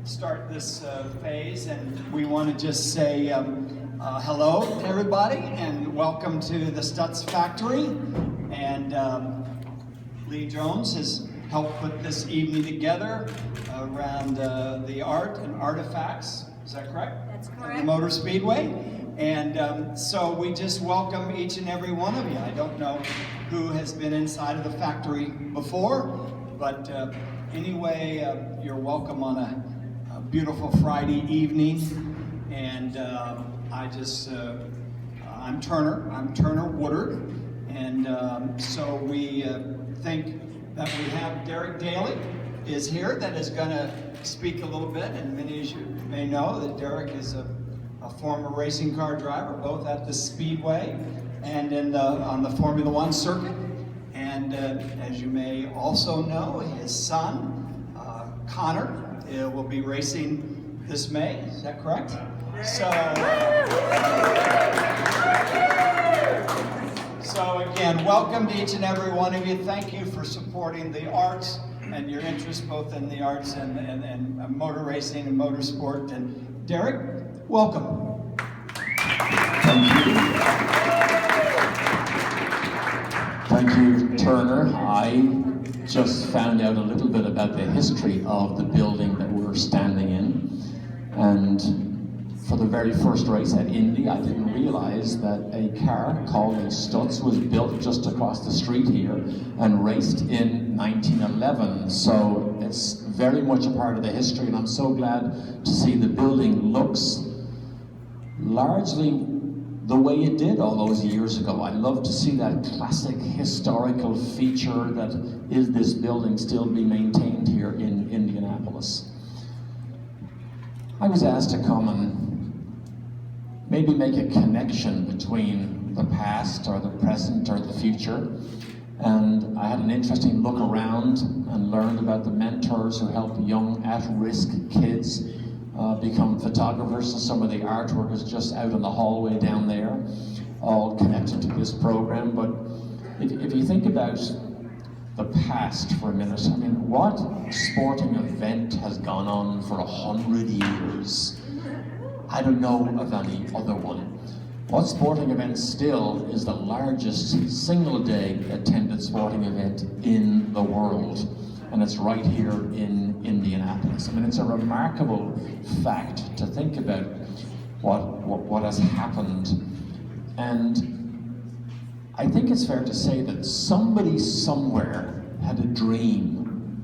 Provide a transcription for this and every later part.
start this phase, and we want to just say hello to everybody and welcome to the Stutz factory. And Lee Jones has helped put this evening together around the art and artifacts. Is that correct? That's correct. The Motor Speedway. And so we just welcome each and every one of you. I don't know who has been inside of the factory before, but anyway, you're welcome on a beautiful Friday evening. And I'm Turner Woodard. And so we think that we have Derek Daly is here that is going to speak a little bit. And many of you may know that Derek is a former racing car driver, both at the Speedway and on the Formula One circuit. And as you may also know, his son, Connor, will be racing this May. Is that correct? So again, welcome to each and every one of you. Thank you for supporting the arts and your interest both in the arts and motor racing and motorsport. And Derek, welcome. Thank you. Thank you, Turner. I just found out a little bit about the history of the building that we're standing in. And for the very first race at Indy, I didn't realize that a car called a Stutz was built just across the street here and raced in 1911. So it's very much a part of the history, and I'm so glad to see the building looks largely the way it did all those years ago. I love to see that classic historical feature that is this building still be maintained here in Indianapolis. I was asked to come and maybe make a connection between the past or the present or the future. And I had an interesting look around and learned about the mentors who help young at-risk kids become photographers, and some of the artwork is just out in the hallway down there, all connected to this program. But if you think about the past for a minute, I mean, what sporting event has gone on for 100 years? I don't know of any other one. What sporting event still is the largest single-day attended sporting event in the world? And it's right here in Indianapolis. I mean, it's a remarkable fact to think about what has happened. And I think it's fair to say that somebody somewhere had a dream.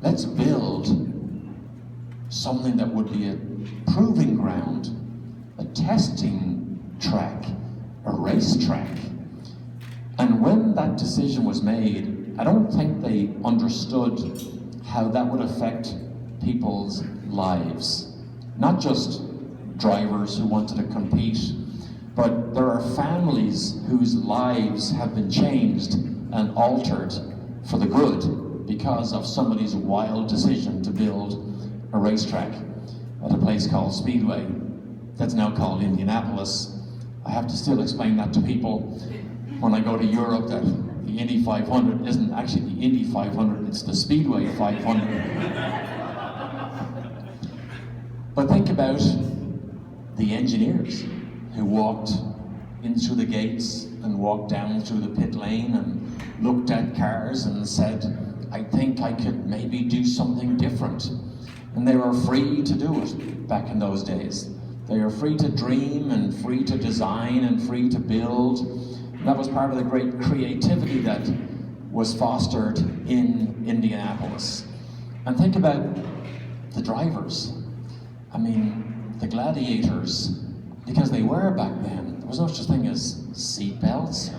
Let's build something that would be a proving ground, a testing track, a racetrack. And when that decision was made, I don't think they understood how that would affect people's lives. Not just drivers who wanted to compete, but there are families whose lives have been changed and altered for the good because of somebody's wild decision to build a racetrack at a place called Speedway that's now called Indianapolis. I have to still explain that to people when I go to Europe, that the Indy 500 isn't actually the Indy 500, it's the Speedway 500. But think about the engineers who walked in through the gates and walked down through the pit lane and looked at cars and said, I think I could maybe do something different. And they were free to do it back in those days. They were free to dream and free to design and free to build. That was part of the great creativity that was fostered in Indianapolis. And think about the drivers. I mean, the gladiators, because they were back then. There was no such thing as seat belts,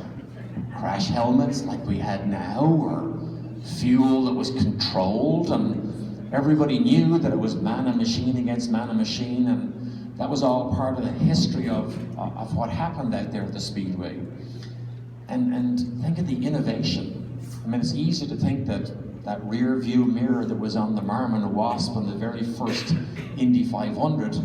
crash helmets like we had now, or fuel that was controlled, and everybody knew that it was man and machine against man and machine, and that was all part of the history of what happened out there at the Speedway. And think of the innovation. I mean, it's easy to think that rear view mirror that was on the Marmon Wasp on the very first Indy 500,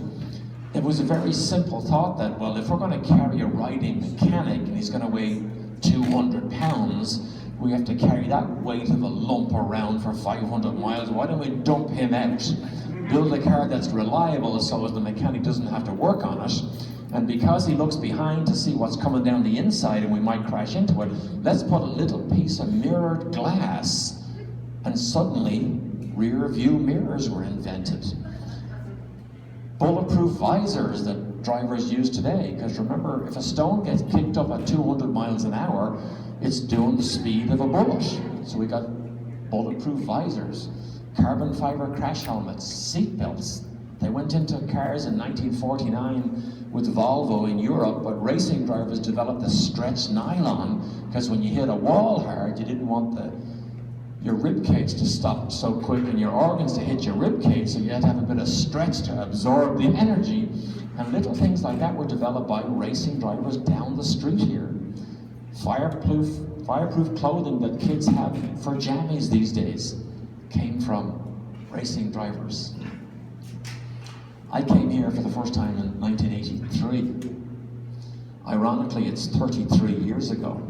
it was a very simple thought that, well, if we're going to carry a riding mechanic and he's going to weigh 200 pounds, we have to carry that weight of a lump around for 500 miles. Why don't we dump him out build a car that's reliable so as the mechanic doesn't have to work on it. And because he looks behind to see what's coming down the inside and we might crash into it, let's put a little piece of mirrored glass. And suddenly, rear view mirrors were invented. Bulletproof visors that drivers use today, because remember, if a stone gets kicked up at 200 miles an hour, it's doing the speed of a bullet. So we got bulletproof visors, carbon fiber crash helmets, seat belts. They went into cars in 1949 with Volvo in Europe, but racing drivers developed a stretched nylon, because when you hit a wall hard, you didn't want your rib cage to stop so quick and your organs to hit your rib cage, so you had to have a bit of stretch to absorb the energy. And little things like that were developed by racing drivers down the street here. Fireproof clothing that kids have for jammies these days came from racing drivers. I came here for the first time in 1983. Ironically, it's 33 years ago.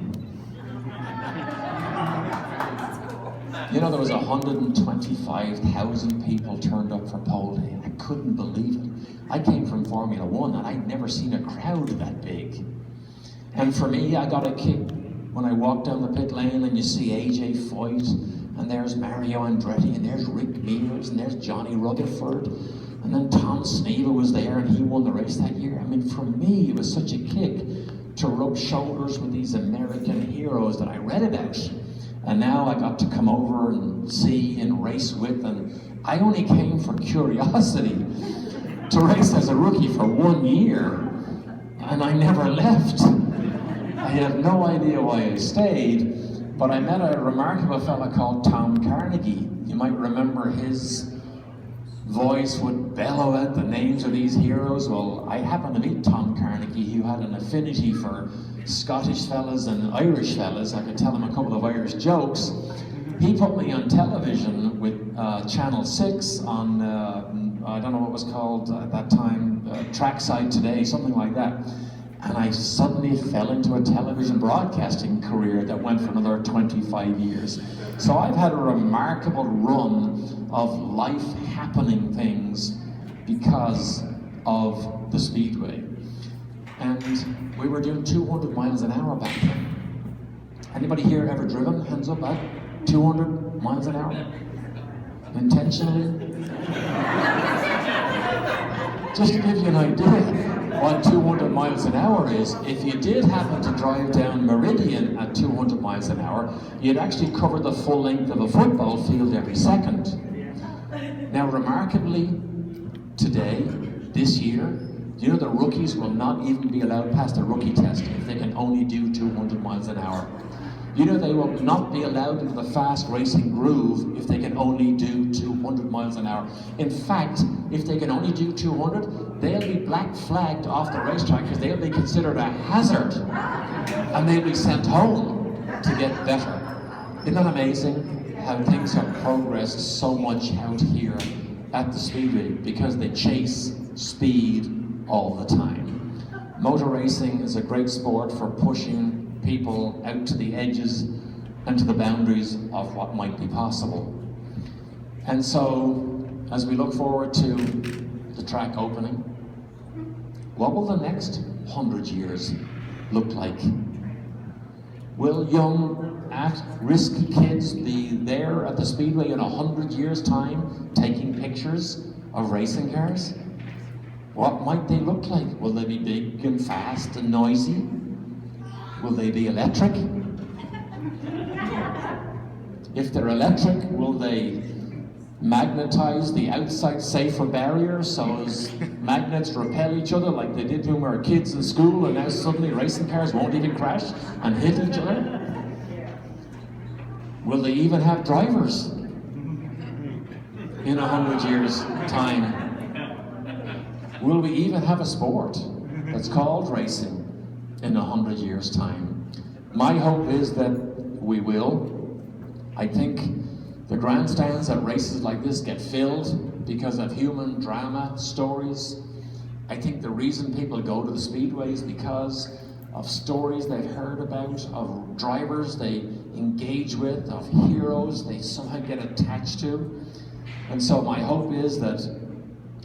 You know, there was 125,000 people turned up for pole day. I couldn't believe it. I came from Formula One and I'd never seen a crowd that big. And for me, I got a kick when I walked down the pit lane and you see AJ Foyt, and there's Mario Andretti, and there's Rick Mears, and there's Johnny Rutherford, and then Tom Sneva was there and he won the race that year. I mean, for me, it was such a kick to rub shoulders with these American heroes that I read about. And now I got to come over and see and race with, and I only came for curiosity to race as a rookie for 1 year, and I never left. I have no idea why I stayed, but I met a remarkable fella called Tom Carnegie. You might remember his voice would bellow out the names of these heroes. Well, I happened to meet Tom Carnegie, who had an affinity for Scottish fellas and Irish fellas. I could tell him a couple of Irish jokes. He put me on television with Channel 6 on, I don't know what it was called at that time, Trackside Today, something like that. And I suddenly fell into a television broadcasting career that went for another 25 years. So I've had a remarkable run of life-happening things because of the Speedway. And we were doing 200 miles an hour back then. Anybody here ever driven? Hands up at 200 miles an hour? Intentionally? Just to give you an idea what 200 miles an hour is, if you did happen to drive down Meridian at 200 miles an hour, you'd actually cover the full length of a football field every second. Now, remarkably, today, this year, you know the rookies will not even be allowed past the rookie test if they can only do 200 miles an hour. You know they will not be allowed into the fast racing groove if they can only do 200 miles an hour. In fact, if they can only do 200, they'll be black flagged off the racetrack because they'll be considered a hazard and they'll be sent home to get better. Isn't that amazing how things have progressed so much out here at the Speedway because they chase speed all the time. Motor racing is a great sport for pushing people out to the edges and to the boundaries of what might be possible. And so, as we look forward to the track opening, what will the next 100 years look like? Will young, at-risk kids be there at the Speedway in 100 years' time taking pictures of racing cars? What might they look like? Will they be big and fast and noisy? Will they be electric? If they're electric, will they magnetize the outside safer barrier so as magnets repel each other like they did when we were kids in school, and now suddenly racing cars won't even crash and hit each other? Will they even have drivers in 100 years' time? Will we even have a sport that's called racing in 100 years' time? My hope is that we will. I think the grandstands at races like this get filled because of human drama stories. I think the reason people go to the Speedway is because of stories they've heard about, of drivers they engage with, of heroes they somehow get attached to. And so my hope is that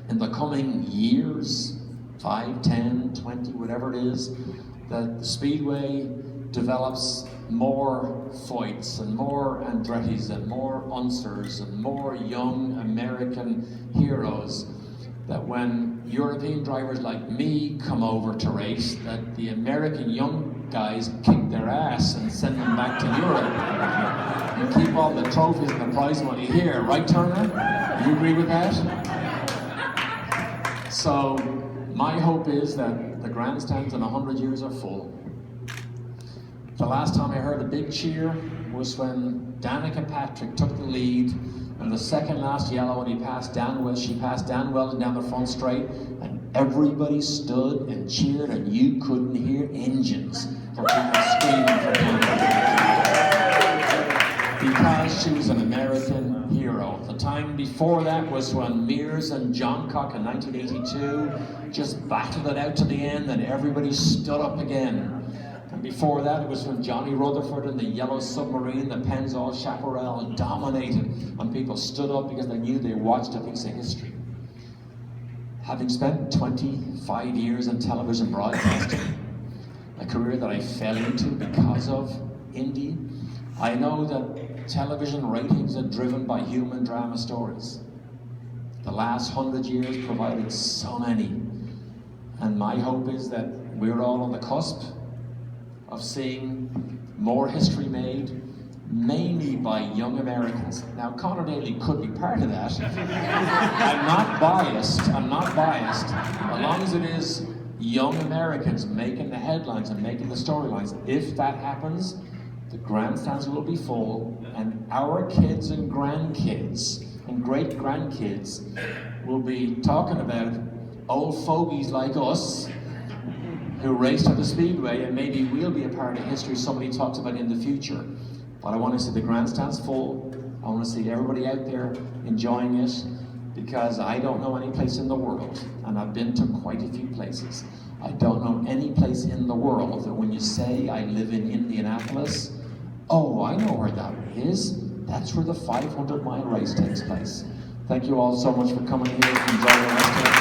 in the coming years, 5, 10, 20, whatever it is, that the Speedway develops more Foyts and more Andrettis and more Unsers and more young American heroes, that when European drivers like me come over to race, that the American young guys kick their ass and send them back to Europe and keep all the trophies and the prize money here, right, Turner? You agree with that? So my hope is that the grandstands in 100 years are full. The last time I heard a big cheer was when Danica Patrick took the lead, and the second last yellow, and she passed Dan Weldon down the front straight, and everybody stood and cheered, and you couldn't hear engines for people screaming for Danica. Because she was an American hero. The time before that was when Mears and Johncock in 1982 just battled it out to the end, and everybody stood up again. And before that, it was when Johnny Rutherford and the Yellow Submarine, the Pennzoil Chaparral, dominated, and people stood up because they knew they watched a piece of history. Having spent 25 years in television broadcasting, a career that I fell into because of Indy, I know that television ratings are driven by human drama stories. The last 100 years provided so many, and my hope is that we're all on the cusp of seeing more history made, mainly by young Americans. Now, Conor Daly could be part of that. I'm not biased, as long as it is young Americans making the headlines and making the storylines. If that happens, the grandstands will be full, and our kids and grandkids and great-grandkids will be talking about old fogies like us who raced at the Speedway, and maybe we'll be a part of history somebody talks about in the future. But I want to see the grandstands full. I want to see everybody out there enjoying it, because I don't know any place in the world, and I've been to quite a few places. I don't know any place in the world that when you say I live in Indianapolis, oh, I know where that is. That's where the 500-mile race takes place. Thank you all so much for coming here. Enjoy the rest of it.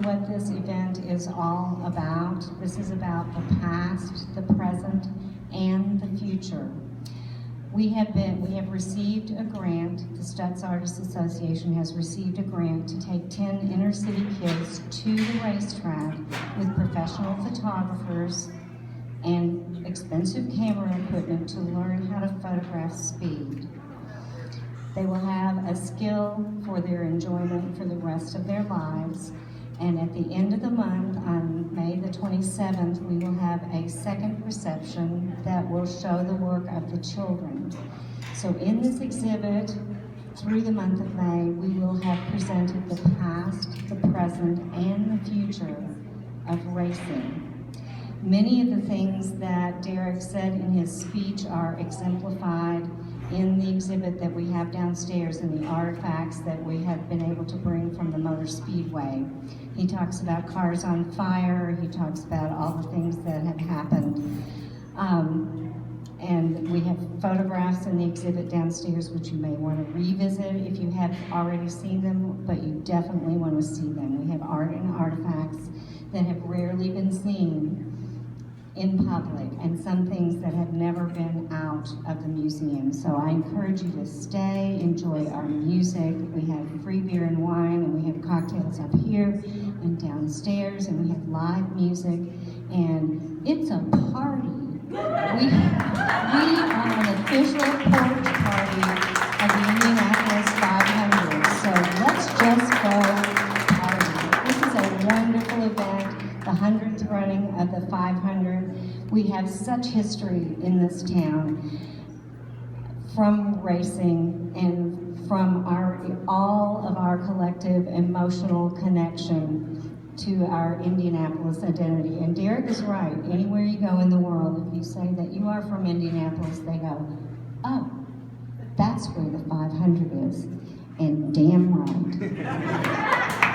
What this event is all about. This is about the past, the present, and the future. We have received a grant. The Stutz Artists Association has received a grant to take 10 inner city kids to the racetrack with professional photographers and expensive camera equipment to learn how to photograph speed. They will have a skill for their enjoyment for the rest of their lives. And at the end of the month, on May the 27th, we will have a second reception that will show the work of the children. So in this exhibit, through the month of May, we will have presented the past, the present, and the future of racing. Many of the things that Derek said in his speech are exemplified in the exhibit that we have downstairs and the artifacts that we have been able to bring from the Motor Speedway. He talks about cars on fire, he talks about all the things that have happened. And we have photographs in the exhibit downstairs which you may want to revisit if you have already seen them, but you definitely want to see them. We have art and artifacts that have rarely been seen in public, and some things that have never been out of the museum. So I encourage you to stay, enjoy our music. We have free beer and wine, and we have cocktails up here and downstairs, and we have live music, and it's a party. We are an official porch party of the Indianapolis 500, so let's just go party. This is a wonderful event. The 100th running of the 500. We have such history in this town from racing and from all of our collective emotional connection to our Indianapolis identity. And Derek is right. Anywhere you go in the world, if you say that you are from Indianapolis, they go, oh, that's where the 500 is. And damn right.